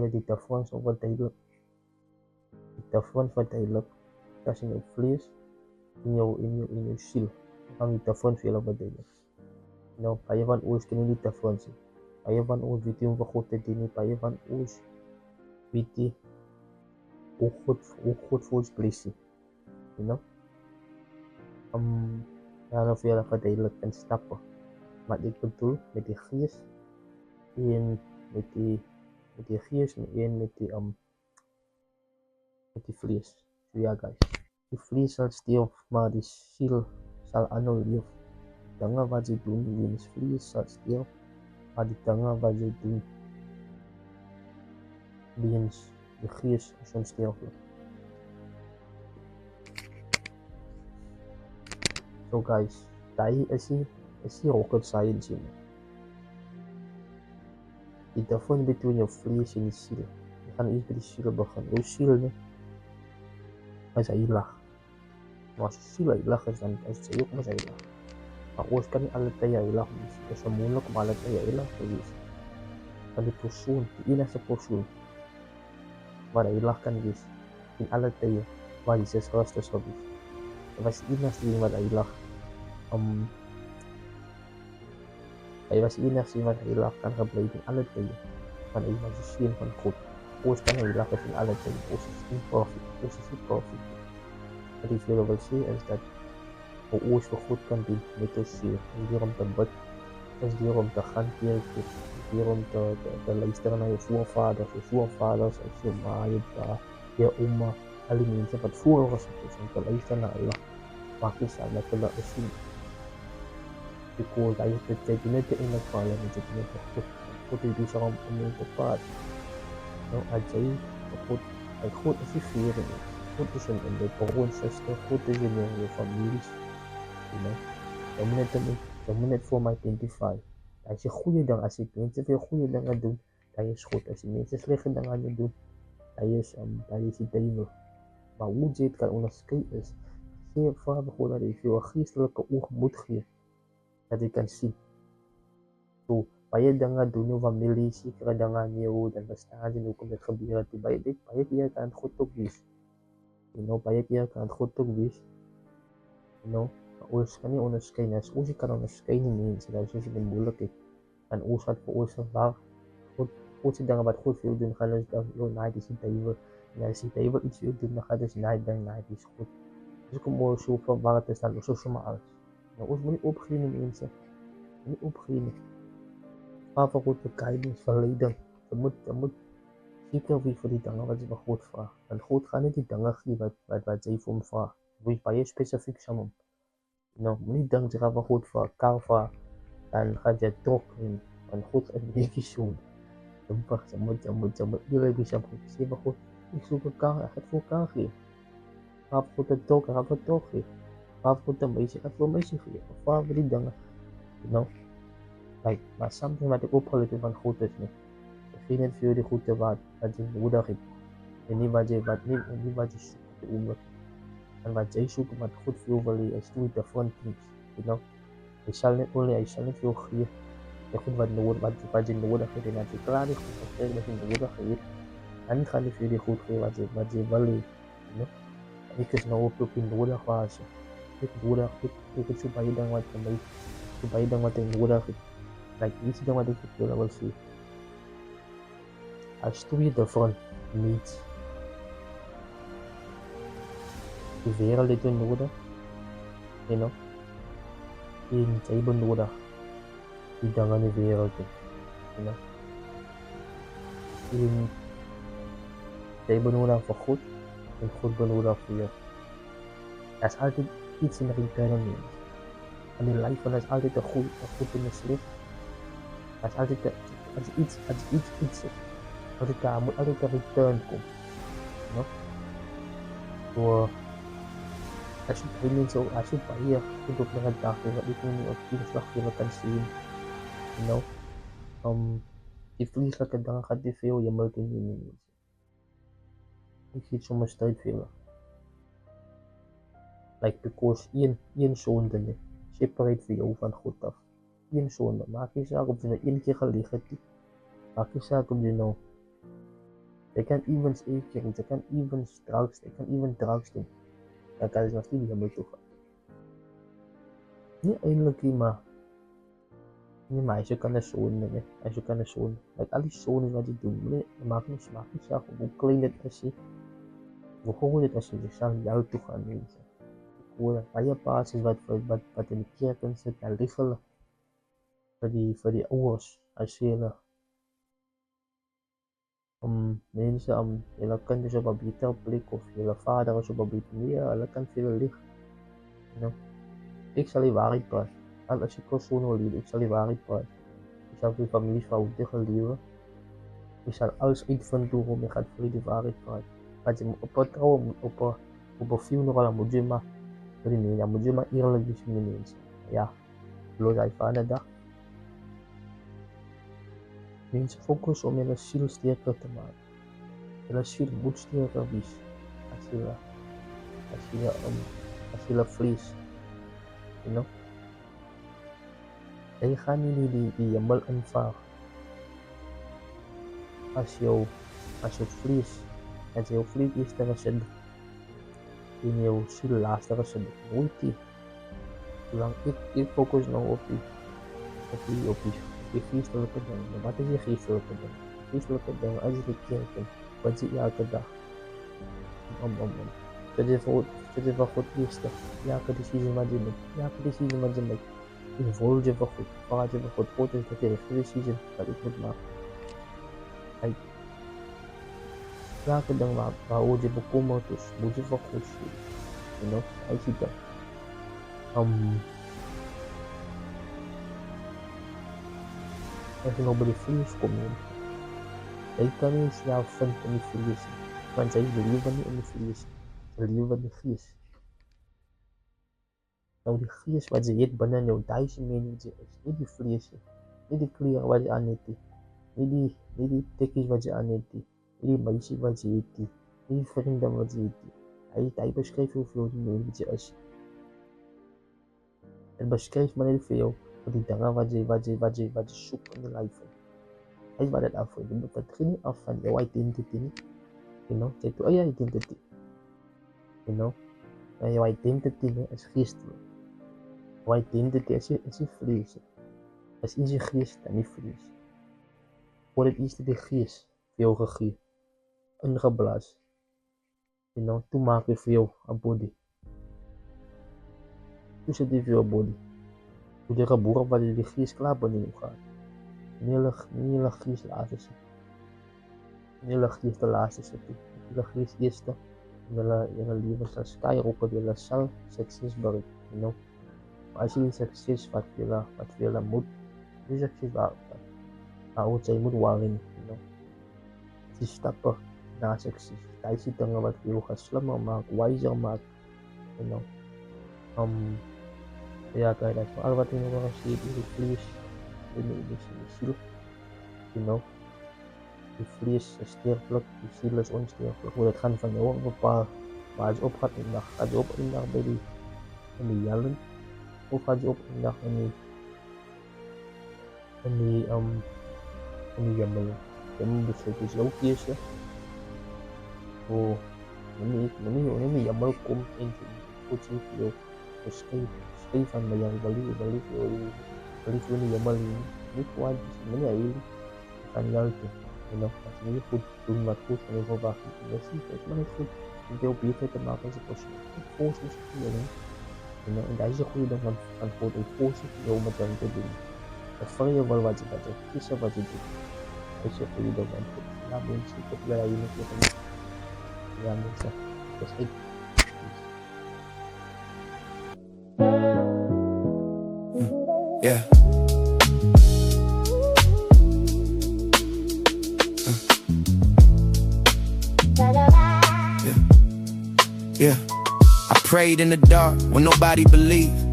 met die daarvan so verduidelik. Die daarvan verduidelik dat in jou vlees, in jou siel, gaan die daarvan vir julle verduidelik. Nou, baie van ons ken nie die daarvan sien. Baie van ons weet nie hoe God te dien nie, baie van ons weet nie hoe God vir ons bless nie. You know? Ja, nou vir julle verduidelik in stappe. Maar ek bedoel met die gees en met die gees en met die vlees. So ja guys, die vlees sal sterf, maar die siel sal aanhou leef. Dinge wat jy doen, die vlees sal sterf, maar die dinge wat jy doen, die gees is onsterflik. So guys, daai is die rocket science nie. Die daarvan between jou vlees en die siel. Jy gaan eers by die siel begin. Jou siel nie, is heilig. Maar as die siel heilig is, dan is jy ook mos heilig. Maar ons kan nie alle tye heilig wees. Dit is moeilik om alle tye heilig te wees. Want die persoon, die enigste persoon wat heilig kan wees in alle tye, waar Jesus Christus gewees. Hy was die enigste een wat heilig hy was die enigste een wat heilig kan gebly in alle tye. Want hy was die seun van God. Ons kan heilig is in alle tye. Ons is nie perfect. Wat ek wil sê is dat ons vir God kan doen met ons siel. Ons deur om te bid, ons deur om te gaan kerk, ons deur om te luister na jou voorvaders, as jou ma, jou pa, jou ouma, al die mense wat voor ons is, om te luister na hulle. Maak nie saak dat hulle is nie. Because hy het net die ene val en dit net God. God het dus om mee te praat. Nou, as jy God is die vierde nie. God is in die broer, suster, God is in jou families. You know, jy moet net vir my identify. As jy goeie ding, as jy mense vir goeie dinge doen, dan is God. As jy mense slegte dinge aan jou doen, dan is die duivel. Maar hoe jy het kan onderskei is, sê Vader God dat hy vir jou 'n geestelike oog moet gee, dat jy kan sien. So, baie dinge doen jou familie, sekere dinge aan jou, dan verstaan jy hoekom dit gebeur het. Baie keer kan God ook wees. You know, baie keer kan God ook wees. You know, maar ons kan nie onderskei. As ons kan onderskei nie mense, dan is ons in moeilikheid. En ons wat vir ons verwag, God se dinge wat God vir jou doen, gaan ons dan, nee, dis die duivel. En as die duivel iets vir jou doen, dan gaan ons, nee, dis God. Dus kom ons so verward is, dan is ons sommer alles. Nou, ons moet nie opgee nie mense. Nie opgee nie. Vraag vir God vir guidance, vir leiding. Jy moet seker wees vir die dinge wat jy vir God vraag. Want God gaan nie die dinge gee wat jy vir hom vraag. Wees baie spesifiek saam hom. Nou, moenie dink jy gaan vir God vraag, kar vraag, dan gaan jy trok en God is nie so. Jy moet eerlijk wees aan God. Sê vir God, ek soek 'n kar, ek gaan vir kar gee. Vraag vir God 'n trok, ek gaan vir trok gee. Vraag vir God 'n meisie, ek gaan vir 'n meisie gee. Vraag vir die dinge. You know? Like, maar something wat ek opgeleid het van God is nie. Ek gee net vir jou die goede wat jy nodig het. En nie wat jy soek op die oomblik. En wat jy soek, wat God vir jou wil hê, is two different things. You know? Hy sal net vir jou gee. Die goed wat jy nodig het. En as jy klaar die goed krijg wat jy nodig het, dan gaan hy vir jou die goed gee wat jy wil hê. You know? Ek is nou op die nodig fase. Ek het so baie dinge wat vir my, so baie dinge wat ek nodig het. Like, iets ding wat ek vir julle wil sê. As twee different needs. Die wêreld het jou nodig. You know? En jy benodig die dinge in die wêreld. You know? En jy benodig vir God en God benodig vir jou. Daar is altyd iets in return mens. In die lewe is altyd 'n goed en 'n sleg. As altyd as iets is. Daar moet altyd 'n return kom. You know? So, as jy baie goed op 'n dag wat ek nie op die slag kan sien. You know? Die vleeslike dinge gaan nie vir jou hemel toe nie. Ek het soms tyd vir julle. Like, because een sonde nie, separate vir jou van God af. Een sonde, maak nie saak of jy nou een keer gelieg het nie. Maak nie saak of jy nou Jy kan ewens eetjie, jy kan ewens drugs, jy kan even drugs doen. Dan kan jy nog nie die hemel toe gaan. Nie eintlik nie, maar as jy kan 'n sonde, as jy kan 'n sonde. Like al die sondes wat jy doen, maak nie saak hoe klein dit is nie. Hoe groot dit is, jy sal jou toe gaan mense. Hoor, baie paas wat in die kerk in sit, dan lieg hulle vir die ouers, as jy hulle mense, julle kind is op 'n beter plek, of julle vader is op 'n beter plek, hulle kan veel lieg. Ek sal die waarheid praat. Al as ek so nou lief, ek sal die waarheid praat. Ek sal die familie foute lewe. Ek sal alles uitvind hoe ek gaan vir die waarheid praat. As jy op 'n trouw, op 'n funeral, moet jy maar eerlik wees met die mense. Ja, bloot hy van 'n dag. Mense fokus om hulle siel sterker te maak. Hulle siel moet sterker wees as hulle vlees. Jy gaan nie die hemel invaar as jou vlees is te gesin en jou siel laaste gesin. Nooit nie. Zolang ek fokus nou op die geestelike ding. Wat is die geestelike ding? Geestelike ding as jy kerk wat jy elke dag dat jy vir God eerste elke decisie wat jy maak involve jy vir God, praat jy vir God, God is dat jy die decisie wat ek moet maak. Elke ding waaroor jy bekommerd is, moet jy vir God sê. As jy dat as jy nou by die vlees kom, jy kan nie self vind in die vlees, want jy lewe nie in die vlees, jy lewe in die gees. Nou die gees wat jy het binne in jou, daai se mening wat jy is, nie die vlees nie, nie die klere wat jy aan het nie, nie die tekkies wat jy aan het nie, nie die meisie wat jy het nie, nie die vriende wat jy het nie. Hy beskryf hoeveel die mening wat jy is. Het beskryf maar net vir jou vir die dinge wat jy soek in die lewe. Hy is wat dit af vir, dit het nie af van jou identity nie. Jy toe eie identity. En jou identity is geestelik. Jou identity is die vlees. Is die geest en nie vlees. Word het eerst die geest vir jou gegee, ingeblaas. Toe maak jy vir jou 'n body. Toe sit jy vir jou body. Toe jy geboren wat jy die geest klaar binne jou gaat. Nie hulle geest laaste sit. Nie hulle geest laaste sit. Hulle geest eerste. En hulle lewe sal skyrocket, hulle sal sukses bereik. Maar as jy die sukses wat jy moet, die sukses waaroor jy moet waarin, die stappe na sukses. Daai is die dinge wat jou gaan slimmer maak, wiser maak. Ja, kijk, dat is voor al wat je nog ziet, die vlees, die ziel. Die vlees is sterfelijk, die ziel is onsterfelijk. Hoe dat gaan van jou bepaald. Maar als je opgaat een dag, gaat je op een dag bij die jellen. Of gaat je op een dag in die jammer. Jammer beschrijft is jouw keuze. Wanneer die jammer komt en goed ziet voor jou beschrijf van mij, balik voor die jammer niet kwaad is, meneer hij kan jou toe. Als je niet goed doen wat goed van je verwacht, dan zie je het maar niet goed. Om veel beter te maken als je persoon. Force is goed, en dat is een goede ding van God, en force is jou met hem te doen. Dat vang je wel wat je kiezen wat je doet. Dat is een goede ding van God. Ja mensen, ik heb jij hier nog niet. Ja mensen, dat is ik. Yeah. Yeah. I prayed in the dark when nobody believed.